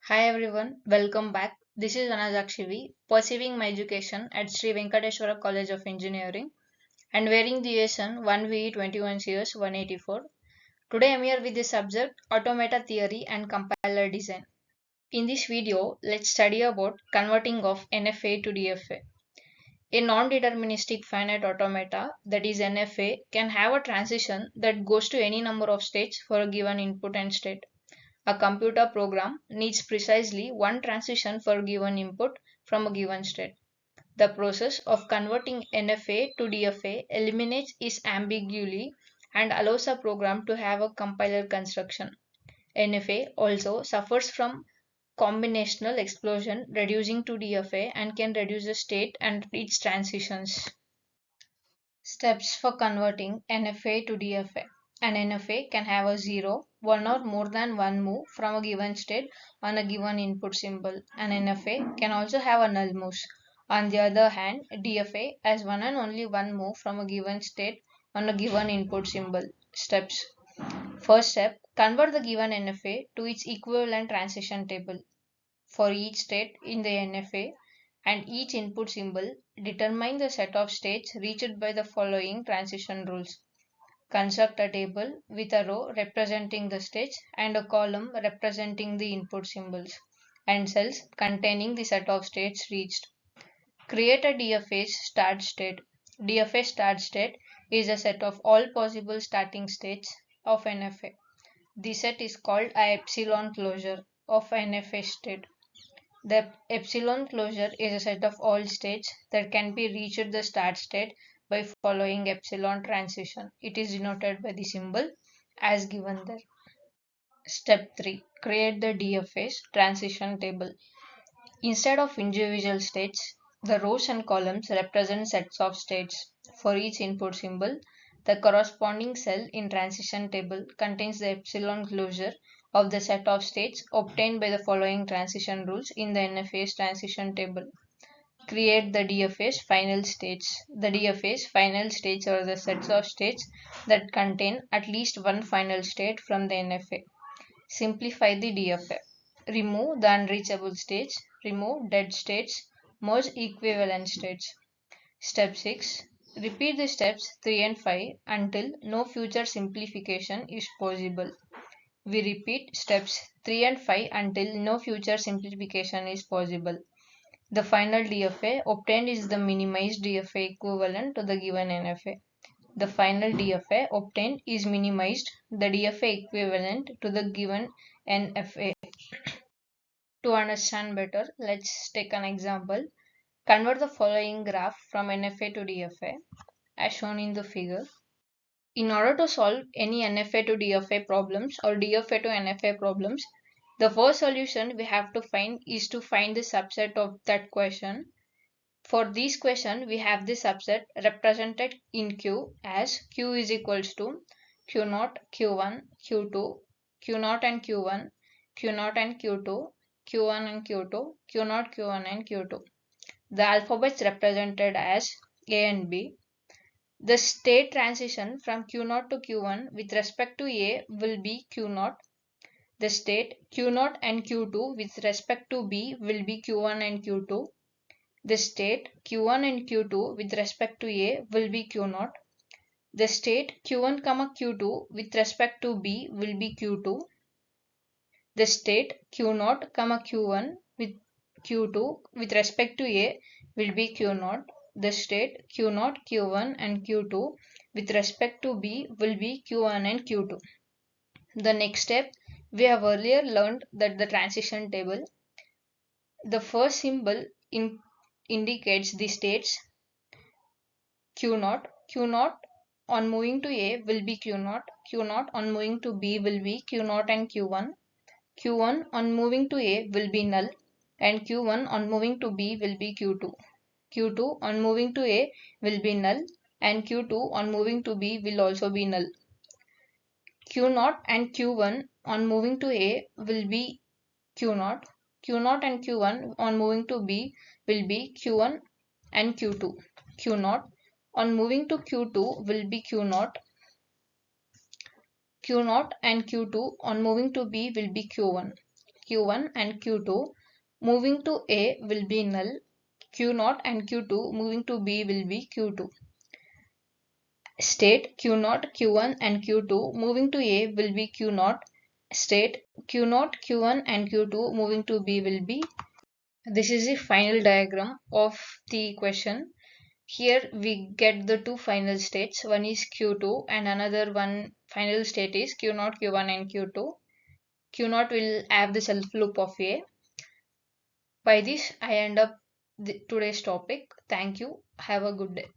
Hi everyone, welcome back. This is Anajakshi, pursuing my education at Sri Venkateswara College of Engineering and wearing the ASN 1VE 21 CS 184. Today I am here with the subject Automata Theory and Compiler Design. In this video, let's study about converting of NFA to DFA. A non-deterministic finite automata, that is NFA, can have a transition that goes to any number of states for a given input and state. A computer program needs precisely one transition for a given input from a given state. The process of converting NFA to DFA eliminates its ambiguity and allows a program to have a compiler construction. NFA also suffers from combinational explosion, reducing to DFA and can reduce the state and its transitions. Steps for converting NFA to DFA. An NFA can have a 0, one or more than one move from a given state on a given input symbol. An NFA can also have a null moves. On the other hand, DFA has one and only one move from a given state on a given input symbol. Steps. First step, convert the given NFA to its equivalent transition table. For each state in the NFA and each input symbol, determine the set of states reached by the following transition rules. Construct a table with a row representing the states and a column representing the input symbols and cells containing the set of states reached. Create a DFA start state. DFA start state is a set of all possible starting states of NFA. The set is called a epsilon closure of NFA state. The epsilon closure is a set of all states that can be reached the start state by following epsilon transition. It is denoted by the symbol as given there. Step 3. Create the DFA transition table. Instead of individual states, the rows and columns represent sets of states. For each input symbol, the corresponding cell in transition table contains the epsilon closure of the set of states obtained by the following transition rules in the NFA's transition table. Create the DFA's final states. The DFA's final states are the sets of states that contain at least one final state from the NFA. Simplify the DFA. Remove the unreachable states, remove dead states, merge equivalent states. Step 6. Repeat the steps 3 and 5 until no future simplification is possible. We repeat steps 3 and 5 until no future simplification is possible. The final DFA obtained is the minimized DFA equivalent to the given NFA. The final DFA obtained is minimized the DFA equivalent to the given NFA. To understand better, let's take an example. Convert the following graph from NFA to DFA as shown in the figure. In order to solve any NFA to DFA problems or DFA to NFA problems, the first solution we have to find is to find the subset of that question. For this question, we have the subset represented in Q as Q is equals to Q0, Q1, Q2, Q0 and Q1, Q0 and Q2, Q1 and Q2, Q0, Q1 and Q2. The alphabets represented as A and B. The state transition from Q0 to Q1 with respect to A will be Q0. The state Q0 and Q2 with respect to B will be Q1 and Q2. The state Q1 and Q2 with respect to A will be Q0. The state Q1, Q2 with respect to B will be Q2. The state Q0, Q1 with Q2 with respect to A will be Q0. The state Q0, Q1 and Q2 with respect to B will be Q1 and Q2. The next step, we have earlier learned that the transition table, the first symbol indicates the states Q0. Q0 on moving to A will be Q0. Q0 on moving to B will be Q0 and Q1. Q1 on moving to A will be null and Q1 on moving to B will be Q2. Q2 on moving to A will be null and Q2 on moving to B will also be null. Q0 and Q1 on moving to A will be Q0. Q0 and Q1 on moving to B will be Q1 and Q2. Q0 on moving to Q2 will be Q0. Q0 and Q2 on moving to B will be Q1. Q1 and Q2 moving to A will be null. Q0 and Q2 moving to B will be Q2. State Q0, Q1 and Q2 moving to A will be Q0. State Q0, Q1 and Q2 moving to B will be. This is the final diagram of the question. Here we get the two final states. One is Q2 and another one final state is Q0, Q1 and Q2. Q0 will have the self loop of A. By this I end up today's topic. Thank you. Have a good day.